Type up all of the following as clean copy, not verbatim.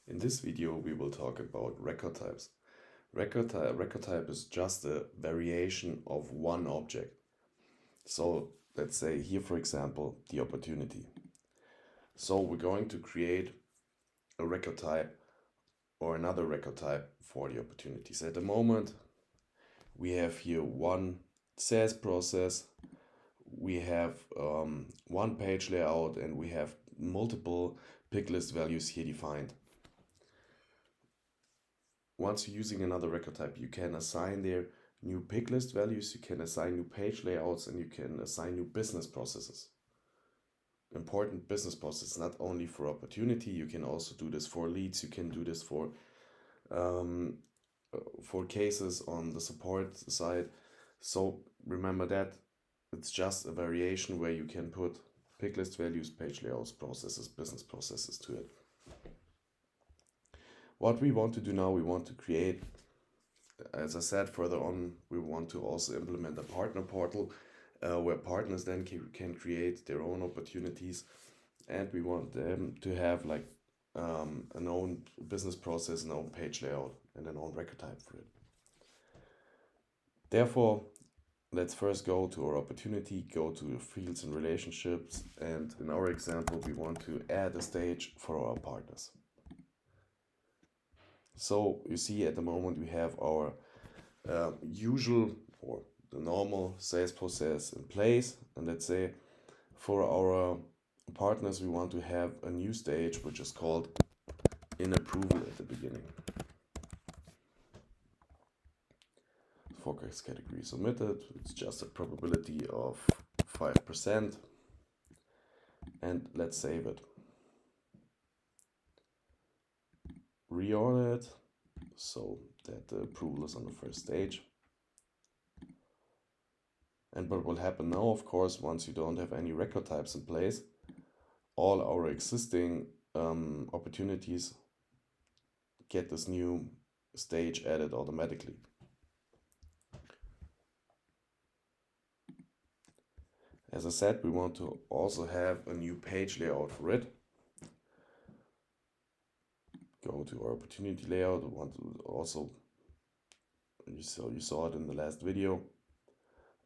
In this video, we will talk about record types. Record type is just a variation of one object. So let's say here, for example, the opportunity. So we're going to create a record type or another record type for the opportunities. At the moment, we have here one sales process, we have one page layout, and we have multiple pick list values here defined. Once you're using another record type, you can assign there new pick list values, you can assign new page layouts, and you can assign new business processes. Important business processes, not only for opportunity, you can also do this for leads, you can do this for cases on the support side. So remember that it's just a variation where you can put pick list values, page layouts, processes, business processes to it. What we want to do now, we want to create, as I said further on, we want to also implement a partner portal where partners then can create their own opportunities, and we want them to have like an own business process, an own page layout, and an own record type for it. Therefore, let's first go to our opportunity, go to fields and relationships, and in our example, we want to add a stage for our partners. So you see at the moment we have our usual or the normal sales process in place, and let's say for our partners we want to have a new stage which is called in approval at the beginning. Forecast category submitted, it's just a probability of 5%, and let's save it. Reorder it so that the approval is on the first stage. And what will happen now, of course, once you don't have any record types in place, all our existing opportunities get this new stage added automatically. As I said, we want to also have a new page layout for it. Go to our opportunity layout. We want to also, you saw it in the last video.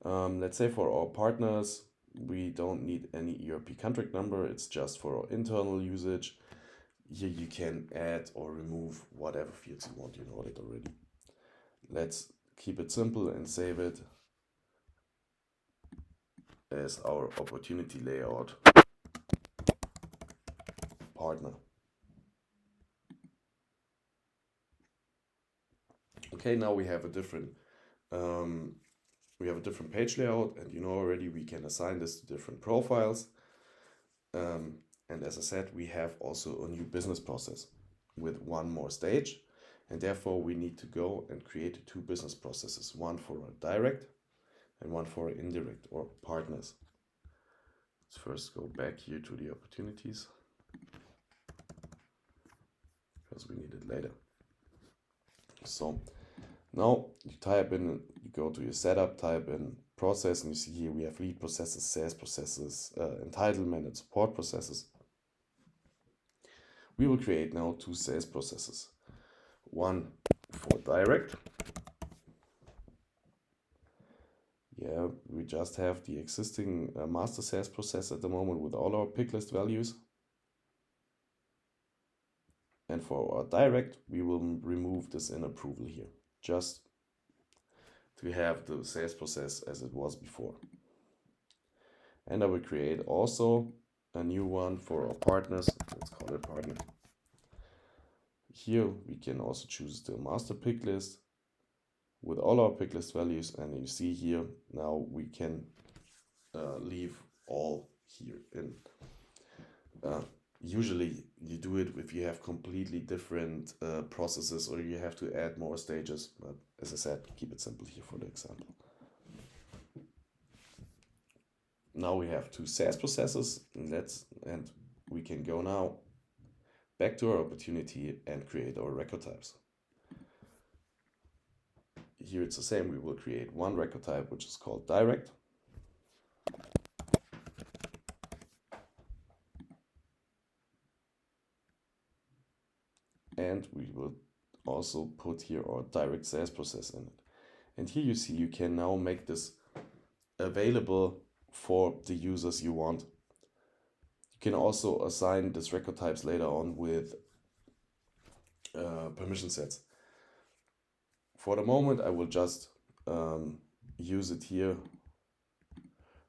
Let's say for our partners, we don't need any ERP contract number. It's just for our internal usage. Here you can add or remove whatever fields you want. You know it already. Let's keep it simple and save it as our opportunity layout partner. Okay, now we have a different page layout, and you know already we can assign this to different profiles. And as I said, we have also a new business process with one more stage, and therefore we need to go and create two business processes, one for a direct and one for indirect or partners. Let's first go back here to the opportunities because we need it later. So now you go to your setup, type in process, and you see here we have lead processes, sales processes, entitlement and support processes. We will create now two sales processes. One for direct. Yeah, we just have the existing master sales process at the moment with all our pick list values. And for our direct, we will remove this in approval here, just to have the sales process as it was before. And I will create also a new one for our partners. Let's call it partner. Here we can also choose the master pick list with all our pick list values, and you see here now we can leave all here in. Usually you do it if you have completely different processes or you have to add more stages, but as I said, keep it simple here for the example. Now we have two sales processes, and we can go now back to our opportunity and create our record types. Here it's the same. We will create one record type which is called direct. and we will also put here our direct sales process in it. And here you see you can now make this available for the users you want. You can also assign these record types later on with permission sets. For the moment, I will just use it here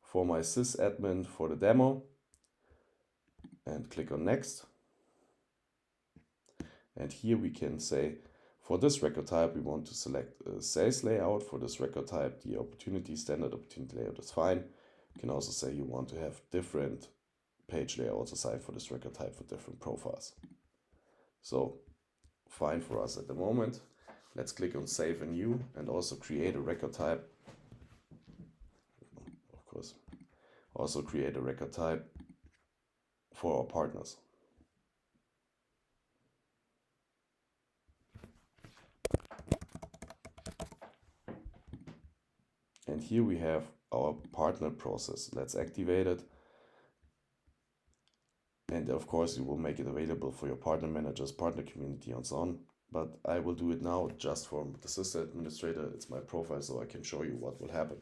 for my sysadmin for the demo, and click on next. And here we can say, for this record type, we want to select a sales layout. For this record type, the standard opportunity layout is fine. You can also say you want to have different page layouts assigned for this record type for different profiles. So fine for us at the moment. Let's click on Save and New and also create a record type. Of course, also create a record type for our partners. And here we have our partner process. Let's activate it. And of course, you will make it available for your partner managers, partner community, and so on. But I will do it now just for the system administrator. It's my profile, so I can show you what will happen.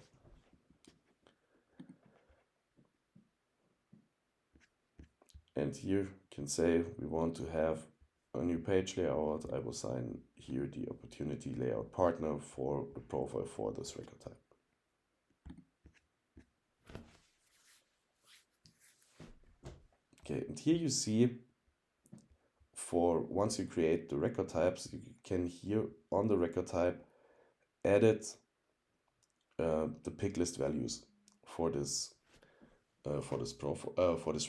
And here you can say we want to have a new page layout. I will assign here the opportunity layout partner for the profile for this record type. Okay, and here you see, for once you create the record types, you can here on the record type edit the pick list values for this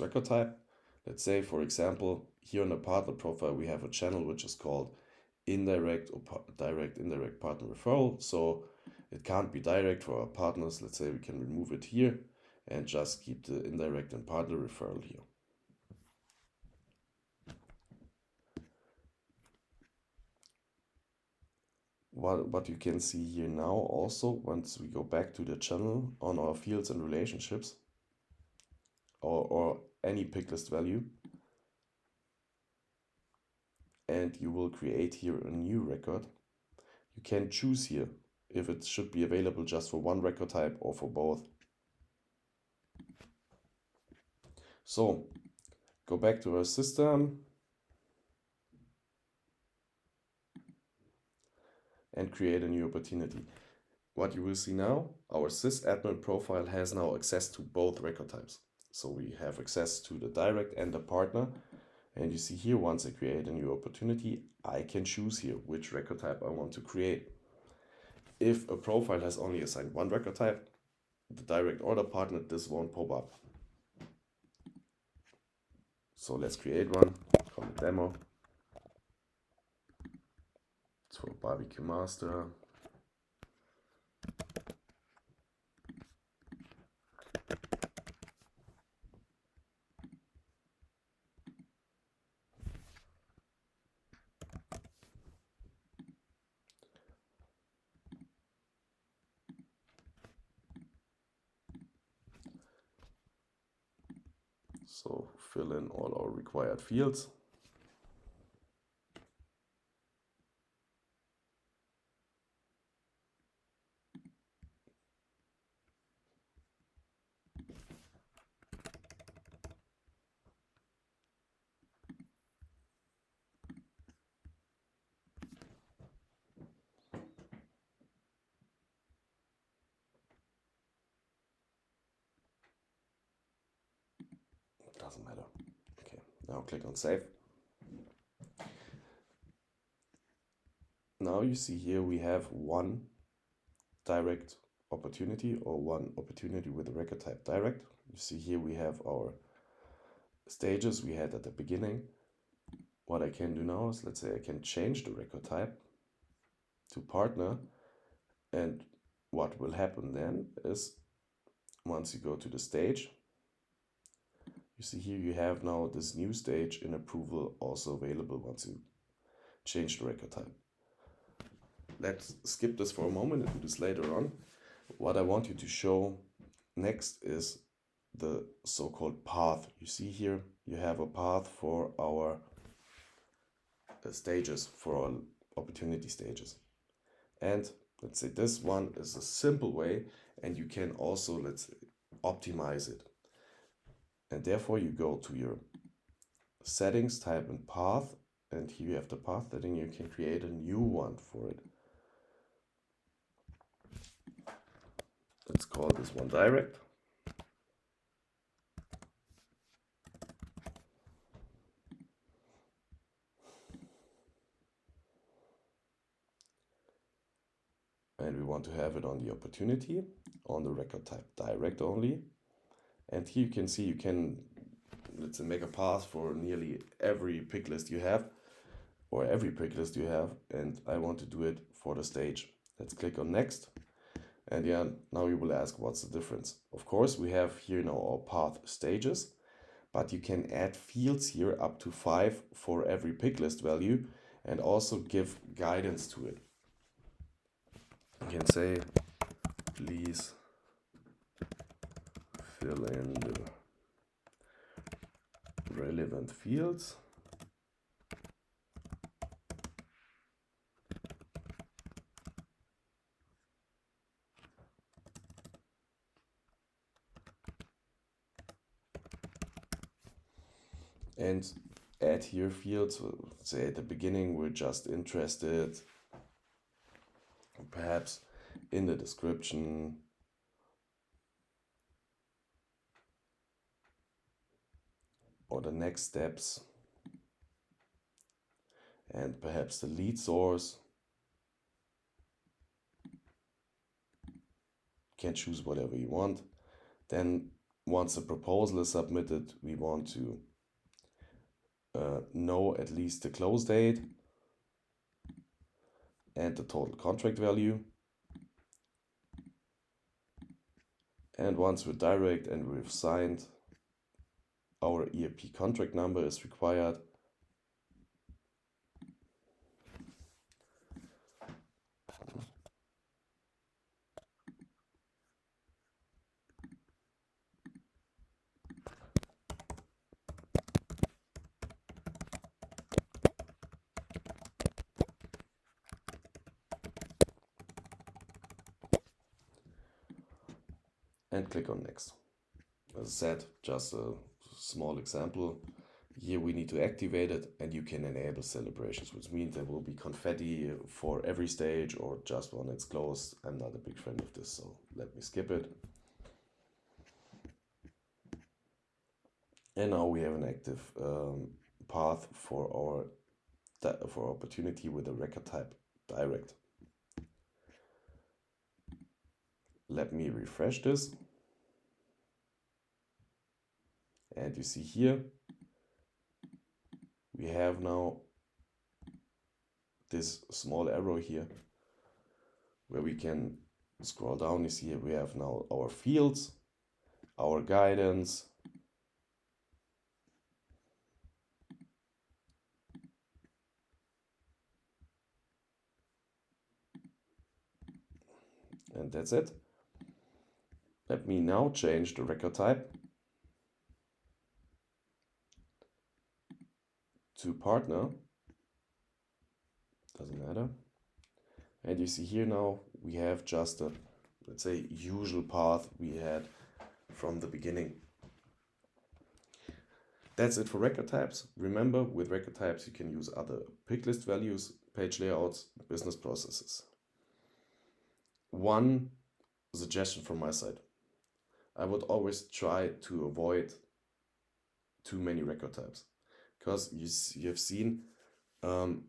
record type. Let's say, for example, here on the partner profile we have a channel which is called indirect or indirect partner referral. So it can't be direct for our partners. Let's say we can remove it here and just keep the indirect and partner referral here. What you can see here now also, once we go back to the channel on our fields and relationships, or any pick list value, and you will create here a new record. You can choose here if it should be available just for one record type or for both. So go back to our system and create a new opportunity. What you will see now, our sysadmin profile has now access to both record types. So we have access to the direct and the partner. And you see here, once I create a new opportunity, I can choose here which record type I want to create. If a profile has only assigned one record type, the direct or the partner, this won't pop up. So let's create one, call it demo. It's for barbecue master. So fill in all our required fields. Doesn't matter. Okay, now click on save. Now you see here we have one direct opportunity, or one opportunity with a record type direct. You see here we have our stages we had at the beginning. What I can do now is, let's say I can change the record type to partner, and what will happen then is, once you go to the stage, you see here you have now this new stage in approval also available once you change the record type. Let's skip this for a moment and do this later on. What I want you to show next is the so-called path. You see here you have a path for our stages, for our opportunity stages. And let's say this one is a simple way, and you can also, let's optimize it. And therefore you go to your settings, type in path, and here you have the path setting. You can create a new one for it. Let's call this one direct. And we want to have it on the opportunity, on the record type direct only. And here you can see you can, let's say, make a path for nearly every pick list you have, or every pick list you have. And I want to do it for the stage. Let's click on next. And yeah, now you will ask, what's the difference? Of course, we have here now our path stages, but you can add fields here up to 5 for every pick list value, and also give guidance to it. You can say, please fill in the relevant fields. And add here fields. Say at the beginning we're just interested, perhaps in the description, or the next steps, and perhaps the lead source. You can choose whatever you want. Then once the proposal is submitted, we want to know at least the close date and the total contract value. And once we're direct and we've signed, our ERP contract number is required. And click on next. As I said, just a small example. Here we need to activate it, and you can enable celebrations, which means there will be confetti for every stage or just when it's closed. I'm not a big fan of this, so let me skip it. And now we have an active path for our opportunity with a record type direct. Let me refresh this. And you see here, we have now this small arrow here where we can scroll down. You see here we have now our fields, our guidance, and that's it. Let me now change the record type to partner. Doesn't matter. And you see here now we have just a, let's say, usual path we had from the beginning. That's it for record types. Remember, with record types you can use other pick list values, page layouts, business processes. One suggestion from my side: I would always try to avoid too many record types, because you have seen the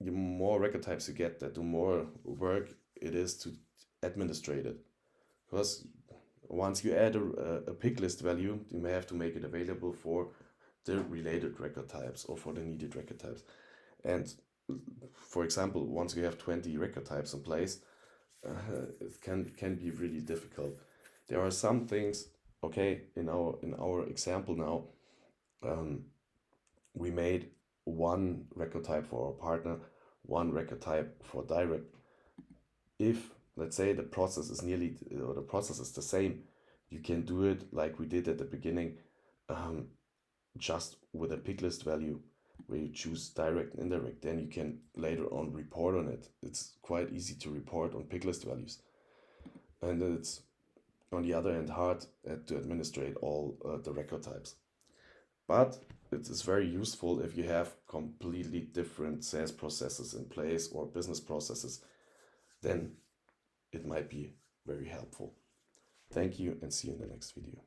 more record types you get, the more work it is to administrate it. Because once you add a pick list value, you may have to make it available for the related record types or for the needed record types. And for example, once you have 20 record types in place, it can be really difficult. There are some things, okay, in our example now, we made one record type for our partner, one record type for direct. If, let's say, the process is the same, you can do it like we did at the beginning, just with a pick list value. where you choose direct and indirect. Then you can later on report on it. It's quite easy to report on pick list values. And it's, on the other hand, hard to administrate all the record types. But it is very useful if you have completely different sales processes in place or business processes. Then it might be very helpful. Thank you, and see you in the next video.